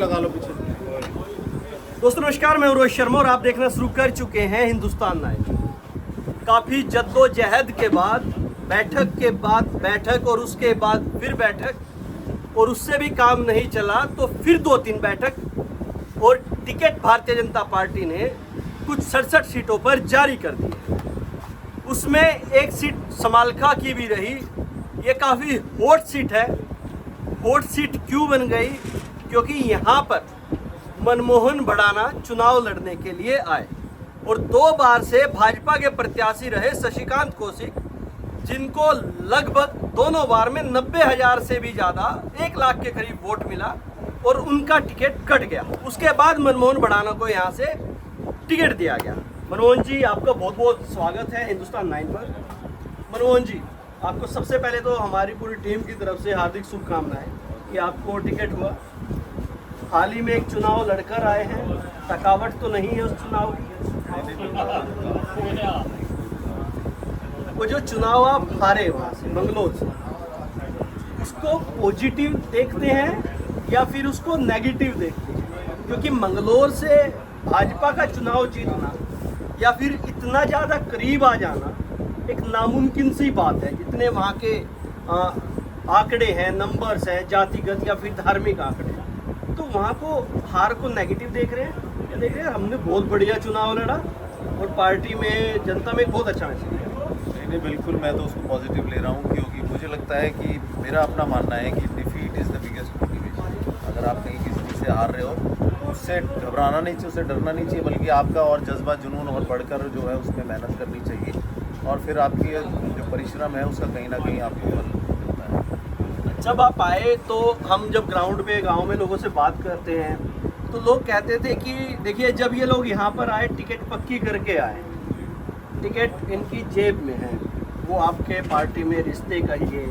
लगा लो पीछे। दोस्तों नमस्कार, मैं रोहित शर्मा और आप देखना शुरू कर चुके हैं हिंदुस्तान लाइव। काफ़ी जद्दोजहद के बाद, बैठक के बाद बैठक और उसके बाद फिर बैठक और उससे भी काम नहीं चला तो फिर 2-3 बैठक और टिकट भारतीय जनता पार्टी ने कुछ 67 सीटों पर जारी कर दी है। उसमें एक सीट समालखा की भी रही। ये काफ़ी हॉट सीट है। हॉट सीट क्यों बन गई? क्योंकि यहाँ पर मनमोहन भड़ाना चुनाव लड़ने के लिए आए और 2 बार से भाजपा के प्रत्याशी रहे शशिकांत कौशिक, जिनको लगभग दोनों बार में 90,000 से भी ज़्यादा 1 लाख के करीब वोट मिला और उनका टिकट कट गया। उसके बाद मनमोहन भड़ाना को यहाँ से टिकट दिया गया। मनमोहन जी, आपका बहुत बहुत स्वागत है हिंदुस्तान 9 पर। मनमोहन जी, आपको सबसे पहले तो हमारी पूरी टीम की तरफ से हार्दिक शुभकामनाएं कि आपको टिकट हुआ। हाल ही में एक चुनाव लड़कर आए हैं, थकावट तो नहीं है उस चुनाव की? वो जो चुनाव आप हारे वहाँ से मंगलौर से, उसको पॉजिटिव देखते हैं या फिर उसको नेगेटिव देखते हैं? क्योंकि मंगलौर से भाजपा का चुनाव जीतना या फिर इतना ज़्यादा करीब आ जाना एक नामुमकिन सी बात है। जितने वहाँ के आंकड़े हैं, नंबर्स हैं, जातिगत या फिर धार्मिक आंकड़े, तो वहाँ को हार को नेगेटिव देख रहे हैं या देख रहे हैं हमने बहुत बढ़िया चुनाव लड़ा और पार्टी में जनता में बहुत अच्छा मैसेज दिया? नहीं, बिल्कुल मैं तो उसको पॉजिटिव ले रहा हूँ, क्योंकि मुझे लगता है कि मेरा अपना मानना है कि defeat is the biggest motivation. अगर आप कहीं किसी चीज़ से हार रहे हो तो उससे घबराना नहीं चाहिए, उससे डरना नहीं चाहिए, बल्कि आपका और जज्बा, जुनून और बढ़कर जो है उसमें मेहनत करनी चाहिए और फिर आपकी जो परिश्रम है उसका कहीं ना कहीं आपको फल मिलता है। जब आप आए तो हम जब ग्राउंड पे गांव में लोगों से बात करते हैं तो लोग कहते थे कि देखिए, जब ये लोग यहाँ पर आए टिकट पक्की करके आए, टिकट इनकी जेब में है। वो आपके पार्टी में रिश्ते कहिए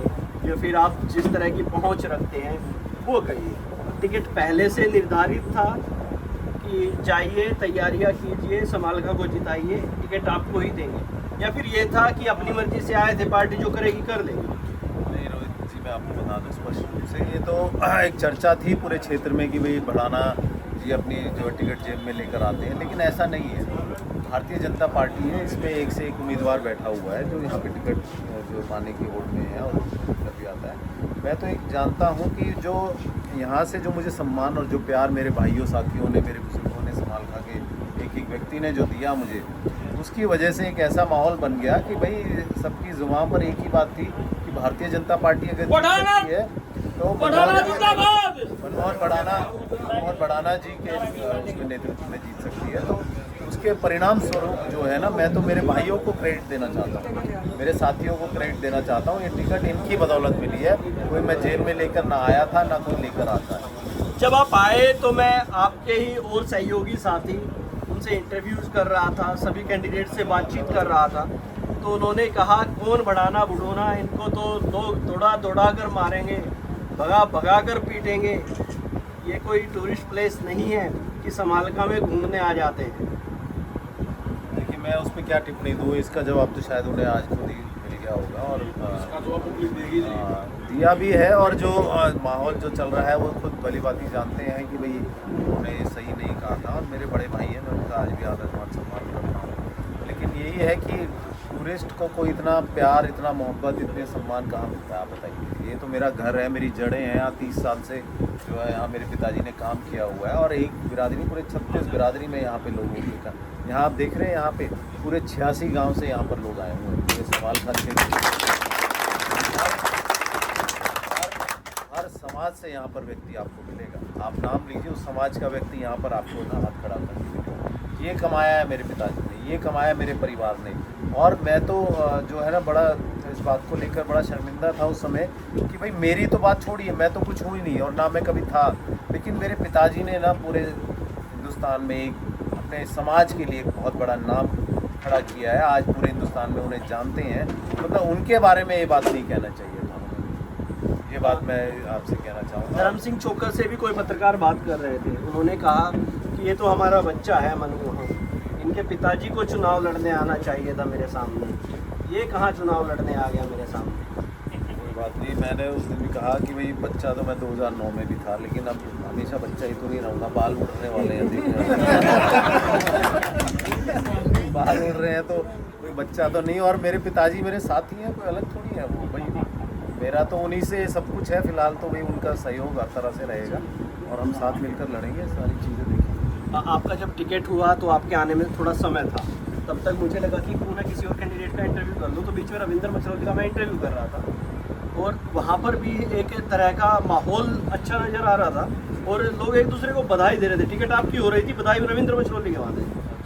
या फिर आप जिस तरह की पहुँच रखते हैं वो कहिए, टिकट पहले से निर्धारित था कि जाइए, तैयारियां कीजिए, समालखा को जिताइए, टिकट आपको ही देंगे, या फिर ये था कि अपनी मर्जी से आए थे, पार्टी जो करेगी कर लेगी? नहीं रोहित जी, मैं आपको बता दूँ स्पष्ट रूप से, ये तो एक चर्चा थी पूरे क्षेत्र में कि भाई भड़ाना जी अपनी जो टिकट जेब में लेकर आते हैं, लेकिन ऐसा नहीं है। भारतीय जनता पार्टी है, इसमें एक से एक उम्मीदवार बैठा हुआ है जो यहाँ पे टिकट जो माने की वोट में है और कर भी आता है। मैं तो एक जानता हूँ कि जो यहाँ से जो मुझे सम्मान और जो प्यार मेरे भाइयों, साथियों ने, मेरे बुजुर्गों ने, समालखा के एक व्यक्ति ने जो दिया मुझे, उसकी वजह से एक ऐसा माहौल बन गया कि भाई सबकी जुबान पर एक ही बात थी कि भारतीय जनता पार्टी अगर जीत सकती है तो मनमोहन भड़ाना जी के उसके नेतृत्व में जीत सकती है। तो उसके परिणाम स्वरूप जो है ना, मैं तो मेरे भाइयों को क्रेडिट देना चाहता हूँ, मेरे साथियों को क्रेडिट देना चाहता हूँ। ये टिकट इनकी बदौलत मिली है, कोई मैं जेब में लेकर ना आया था, ना कोई लेकर आता है। जब आप आए तो मैं आपके ही और सहयोगी साथी उनसे इंटरव्यूज़ कर रहा था, सभी कैंडिडेट से बातचीत कर रहा था, तो उन्होंने कहा कौन भड़ाना बुढ़ोना, इनको तो लोग दौड़ा कर मारेंगे, भगा कर पीटेंगे। ये कोई टूरिस्ट प्लेस नहीं है कि समालखा में घूमने आ जाते हैं। देखिए, मैं उस पर क्या टिप्पणी दूँ, इसका जवाब तो शायद उन्हें आज खुद ही मिल गया होगा और दिया भी है। और जो माहौल जो चल रहा है वो खुद भली बात जानते हैं कि भाई उन्होंने सही नहीं कहा था और मेरे बड़े भाई हैं, मैं उनका आज भी आदर मान सम्मान करता हूँ। लेकिन यही है कि टूरिस्ट को कोई इतना प्यार, इतना मोहब्बत, इतने सम्मान कहाँ मिलता है आप बताइए। ये तो मेरा घर है, मेरी जड़ें हैं, यहाँ 30 साल से जो है यहाँ मेरे पिताजी ने काम किया हुआ है और एक बिरादरी, पूरे 36 बिरादरी में यहाँ पे लोगों के यहाँ आप देख रहे हैं, यहाँ पे पूरे 86 गांव से यहाँ पर लोग आए हुए हैं पूरे समालखा क्षेत्र। हर समाज से यहाँ पर व्यक्ति आपको मिलेगा, आप नाम लीजिए, उस समाज का व्यक्ति यहाँ पर आपको हाथ खड़ा करके मिलेगा। ये कमाया है मेरे पिताजी ने, ये कमाया मेरे परिवार ने। और मैं तो जो है ना, बड़ा इस बात को लेकर बड़ा शर्मिंदा था उस समय कि भाई मेरी तो बात छोड़िए, मैं तो कुछ हुई नहीं और ना मैं कभी था, लेकिन मेरे पिताजी ने ना पूरे हिंदुस्तान में एक अपने समाज के लिए एक बहुत बड़ा नाम खड़ा किया है। आज पूरे हिंदुस्तान में उन्हें जानते हैं, मतलब उनके बारे में ये बात नहीं कहना चाहिए था। ये बात मैं आपसे कहना चाहूँगा। धर्म सिंह चोकर से भी कोई पत्रकार बात कर रहे थे, उन्होंने कहा कि ये तो हमारा बच्चा है मनमोहन, इनके पिताजी को चुनाव लड़ने आना चाहिए था मेरे सामने, ये कहाँ चुनाव लड़ने आ गया मेरे सामने? कोई बात नहीं, मैंने उस दिन भी कहा कि भाई बच्चा तो मैं 2009 में भी था, लेकिन अब हमेशा बच्चा ही तो नहीं रहूँगा, बाल उड़ने वाले हैं देख बाल उड़ रहे हैं तो कोई बच्चा तो नहीं। और मेरे पिताजी मेरे साथी हैं, कोई अलग थोड़ी है वो भाई, मेरा तो उन्हीं से सब कुछ है फिलहाल, तो भाई उनका सहयोग हर तरह से रहेगा और हम साथ मिलकर लड़ेंगे, सारी चीज़ें देखेंगे। आपका जब टिकट हुआ तो आपके आने में थोड़ा समय था, तब तक मुझे लगा कि क्यों ना किसी और कैंडिडेट का इंटरव्यू कर लूँ, तो बीच में रविंद्र मछरौली का मैं इंटरव्यू कर रहा था और वहाँ पर भी एक तरह का माहौल अच्छा नज़र आ रहा था और लोग एक दूसरे को बधाई दे रहे थे। टिकट आपकी हो रही थी, बधाई रविंद्र मछरौली के वहाँ थे।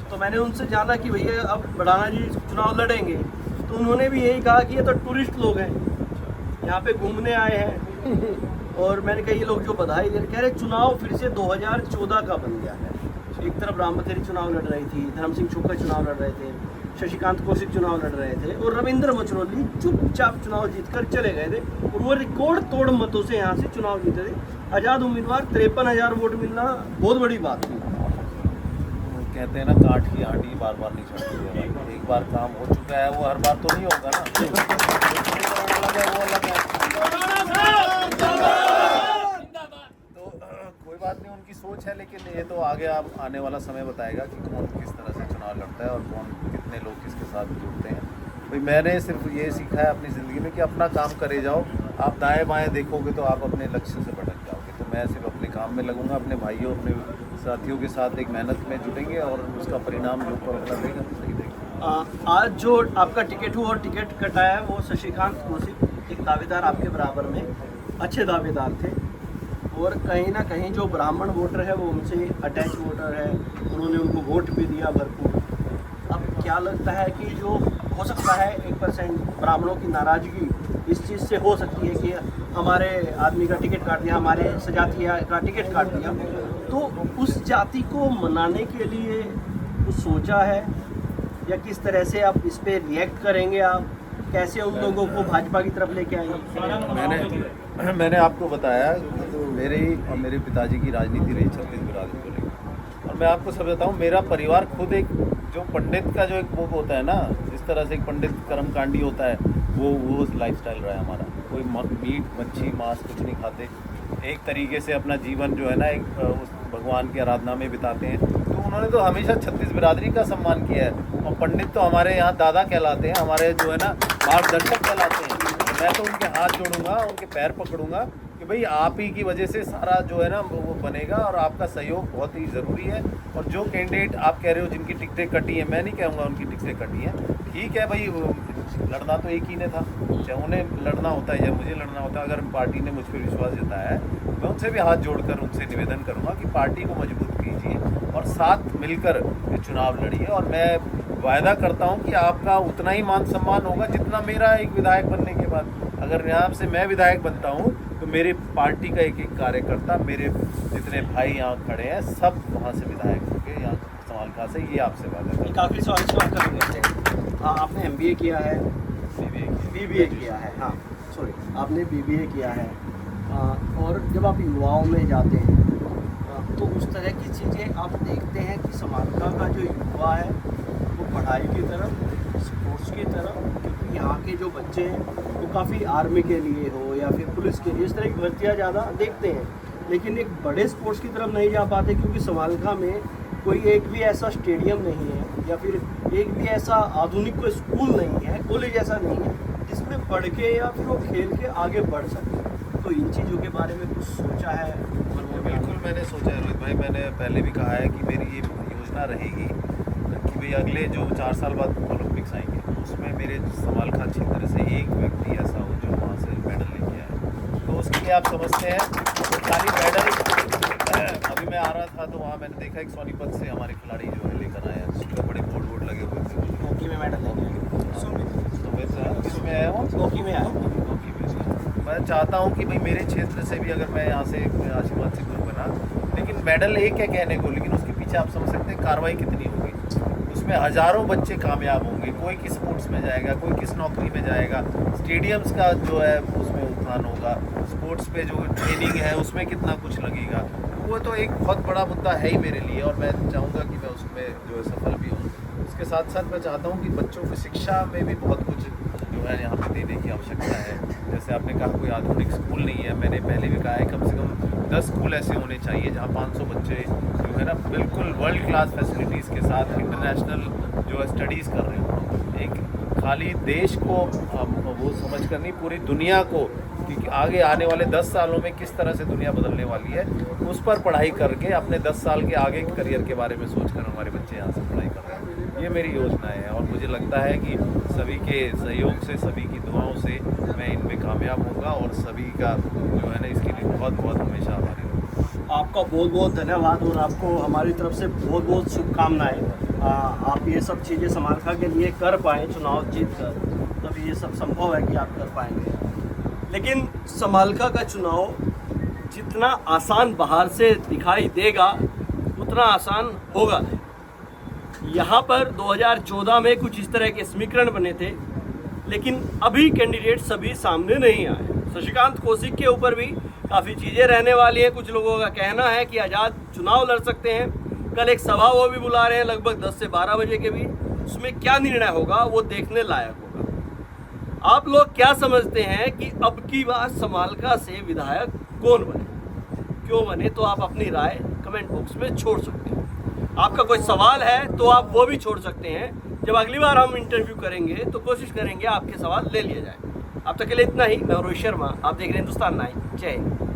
तो मैंने उनसे जाना कि भैया अब बढ़ाना जी चुनाव लड़ेंगे, तो उन्होंने भी यही कहा कि ये तो टूरिस्ट लोग हैं, यहाँ पे घूमने आए हैं। और मैंने कहा ये लोग जो बधाई दे रहे, कह रहे चुनाव फिर से 2014 का बन गया है। एक तरफ राम बथेरी चुनाव लड़ रही थी, धर्म सिंह छोक्कर चुनाव लड़ रहे थे, शशिकांत कौशिक चुनाव लड़ रहे थे और रविंद्र मछरौली चुपचाप चुनाव जीतकर चले गए थे और वो रिकॉर्ड तोड़ मतों से यहाँ से चुनाव जीते थे। आज़ाद उम्मीदवार 53,000 वोट मिलना बहुत बड़ी बात थी। कहते हैं ना, काठ की आंटी बार बार नहीं चढ़ती है, एक बार काम हो चुका है वो हर बार तो नहीं होगा ना। तो कोई बात नहीं, उनकी सोच है, लेकिन ये तो आगे आप आने वाला समय बताएगा कि कौन किस तरह से चुनाव लड़ता है और कौन कितने लोग किसके साथ जुड़ते हैं। भाई मैंने सिर्फ ये सीखा है अपनी ज़िंदगी में कि अपना काम करे जाओ, आप दाएं बाएं देखोगे तो आप अपने लक्ष्य से भटक जाओगे। तो मैं सिर्फ अपने काम में लगूंगा, अपने भाइयों अपने साथियों के साथ एक मेहनत में जुटेंगे और उसका परिणाम जो ऊपर वाला देगा सही देगा। आज जो आपका टिकट हुआ और टिकट कटाया वो शशिकांत कौशिक, एक दावेदार आपके बराबर में, अच्छे दावेदार थे और कहीं ना कहीं जो ब्राह्मण वोटर है वो उनसे अटैच वोटर है, उन्होंने उनको वोट भी दिया भरपूर। अब क्या लगता है कि जो हो सकता है 1% ब्राह्मणों की नाराज़गी इस चीज़ से हो सकती है कि हमारे आदमी का टिकट काट दिया, हमारे सजातीय का टिकट काट दिया, तो उस जाति को मनाने के लिए कुछ सोचा है या किस तरह से आप इस पे रिएक्ट करेंगे, आप कैसे उन लोगों को भाजपा की तरफ लेके आएंगे? मैंने आपको बताया तो मेरे और मेरे पिताजी की राजनीति रही 36 बिरादरी को लेकर, और मैं आपको सब बताऊँ, मेरा परिवार खुद एक जो पंडित का जो एक वो होता है ना, जिस तरह से एक पंडित कर्मकांडी होता है, वो लाइफस्टाइल रहा है हमारा। कोई मीट मच्छी मांस कुछ नहीं खाते, एक तरीके से अपना जीवन जो है ना एक उस भगवान की आराधना में बिताते हैं। तो उन्होंने तो हमेशा 36 बिरादरी का सम्मान किया है और पंडित तो हमारे यहाँ दादा कहलाते हैं, हमारे जो है ना मार्गदर्शक कहलाते हैं। मैं तो उनके हाथ जोड़ूंगा, उनके पैर पकड़ूंगा कि भाई आप ही की वजह से सारा जो है ना वो बनेगा और आपका सहयोग बहुत ही ज़रूरी है। और जो कैंडिडेट आप कह रहे हो जिनकी टिकटें कटी हैं, मैं नहीं कहूँगा उनकी टिकटें कटी हैं, ठीक है भाई, लड़ना तो एक ही ने था, चाहे उन्हें लड़ना होता है या मुझे लड़ना होता है। अगर पार्टी ने मुझ पर विश्वास जताया है, मैं उनसे भी हाथ जोड़कर उनसे निवेदन करूँगा कि पार्टी को मजबूत कीजिए और साथ मिलकर चुनाव लड़िए। और मैं वायदा करता हूं कि आपका उतना ही मान सम्मान होगा जितना मेरा एक विधायक बनने के बाद। अगर यहाँ से मैं विधायक बनता हूं तो मेरे पार्टी का एक एक कार्यकर्ता, मेरे जितने भाई यहाँ खड़े हैं, सब वहाँ से विधायक होंगे यहाँ समालखा से, ये आपसे वादा है। एक आखिरी सवाल करेंगे। हाँ, आपने MBA किया है, BBA किया है, हाँ सॉरी, आपने BBA किया है, और जब आप युवाओं में जाते हैं तो उस तरह की चीज़ें आप देखते हैं कि समालखा का जो युवा है वो पढ़ाई की तरफ, स्पोर्ट्स की तरफ, क्योंकि यहाँ के जो बच्चे हैं वो काफ़ी आर्मी के लिए हो या फिर पुलिस के लिए इस तरह की भर्तियाँ ज़्यादा देखते हैं, लेकिन एक बड़े स्पोर्ट्स की तरफ नहीं जा पाते क्योंकि समालखा में कोई एक भी ऐसा स्टेडियम नहीं है या फिर एक भी ऐसा आधुनिक कोई स्कूल नहीं है, कॉलेज ऐसा नहीं है जिसमें पढ़ के या फिर वो खेल के आगे बढ़ सके। तो इन चीज़ों के बारे में कुछ सोचा है? बिल्कुल मैंने सोचा है रोहित भाई, मैंने पहले भी कहा है कि मेरी ये योजना रहेगी कि भाई अगले जो 4 साल बाद ओलंपिक्स आएंगे उसमें मेरे समालखा क्षेत्र से एक व्यक्ति ऐसा हो जो वहाँ से मेडल लेके आए। तो उसके लिए आप समझते हैं खाली मेडल, अभी मैं आ रहा था तो वहाँ मैंने देखा एक सोनीपत से हमारे खिलाड़ी जो है लेकर आए हैं, उस पर बड़े बोर्ड लगे हुए थे, हॉकी में मेडल लेके किसमें आया हूँ, हॉकी में आया। मैं चाहता हूं कि भाई मेरे क्षेत्र से भी अगर मैं यहाँ से आशीर्वाद से गुरु बना, लेकिन मेडल एक है कहने को, लेकिन उसके पीछे आप समझ सकते हैं कार्रवाई कितनी होगी। उसमें हज़ारों बच्चे कामयाब होंगे, कोई किस स्पोर्ट्स में जाएगा, कोई किस नौकरी में जाएगा, स्टेडियम्स का जो है उसमें उत्थान होगा, स्पोर्ट्स पे जो ट्रेनिंग है उसमें कितना कुछ लगेगा। वो तो एक बहुत बड़ा मुद्दा है ही मेरे लिए और मैं चाहूँगा कि मैं उसमें जो है सफल भी हूँ। उसके साथ साथ मैं चाहता हूँ कि बच्चों की शिक्षा में भी बहुत कुछ जो है यहाँ पे देने की आवश्यकता है। जैसे आपने कहा कोई आधुनिक स्कूल नहीं है, मैंने पहले भी कहा है कम से कम 10 स्कूल ऐसे होने चाहिए जहाँ 500 बच्चे जो है ना बिल्कुल वर्ल्ड क्लास फैसिलिटीज़ के साथ इंटरनेशनल जो है स्टडीज़ कर रहे हो। एक खाली देश को वो समझ कर नहीं, पूरी दुनिया को कि आगे आने वाले 10 सालों में किस तरह से दुनिया बदलने वाली है, उस पर पढ़ाई करके अपने 10 साल के आगे के करियर के बारे में सोचकर हमारे बच्चे यहाँ से पढ़ाई कर रहे हैं। ये मेरी योजना है और मुझे लगता है कि सभी के सहयोग से, सभी की दुआओं से मैं इनमें कामयाब होऊंगा और सभी का जो है ना इसके लिए बहुत बहुत हमेशा आभारी रहूँगा। आपका बहुत बहुत धन्यवाद और आपको हमारी तरफ से बहुत बहुत शुभकामनाएं। आप ये सब चीज़ें समालखा के लिए कर पाएँ, चुनाव जीत कर, तब ये सब संभव है कि आप कर पाएंगे। लेकिन समालखा का चुनाव जितना आसान बाहर से दिखाई देगा उतना आसान होगा नहीं। यहाँ पर 2014 में कुछ इस तरह के समीकरण बने थे, लेकिन अभी कैंडिडेट सभी सामने नहीं आए। शशिकांत कौशिक के ऊपर भी काफ़ी चीज़ें रहने वाली हैं। कुछ लोगों का कहना है कि आज़ाद चुनाव लड़ सकते हैं। कल एक सभा वो भी बुला रहे हैं लगभग 10 से 12 बजे के बीच। उसमें क्या निर्णय होगा वो देखने लायक होगा। आप लोग क्या समझते हैं कि अब की बार समालखा से विधायक कौन बने, क्यों बने? तो आप अपनी राय कमेंट बॉक्स में छोड़ सकते हैं। आपका कोई सवाल है तो आप वो भी छोड़ सकते हैं। जब अगली बार हम इंटरव्यू करेंगे तो कोशिश करेंगे आपके सवाल ले लिए जाए। अब तक के लिए इतना ही। मैं रोहित शर्मा, आप देख रहे हैं हिंदुस्तान 9। जय हिंद।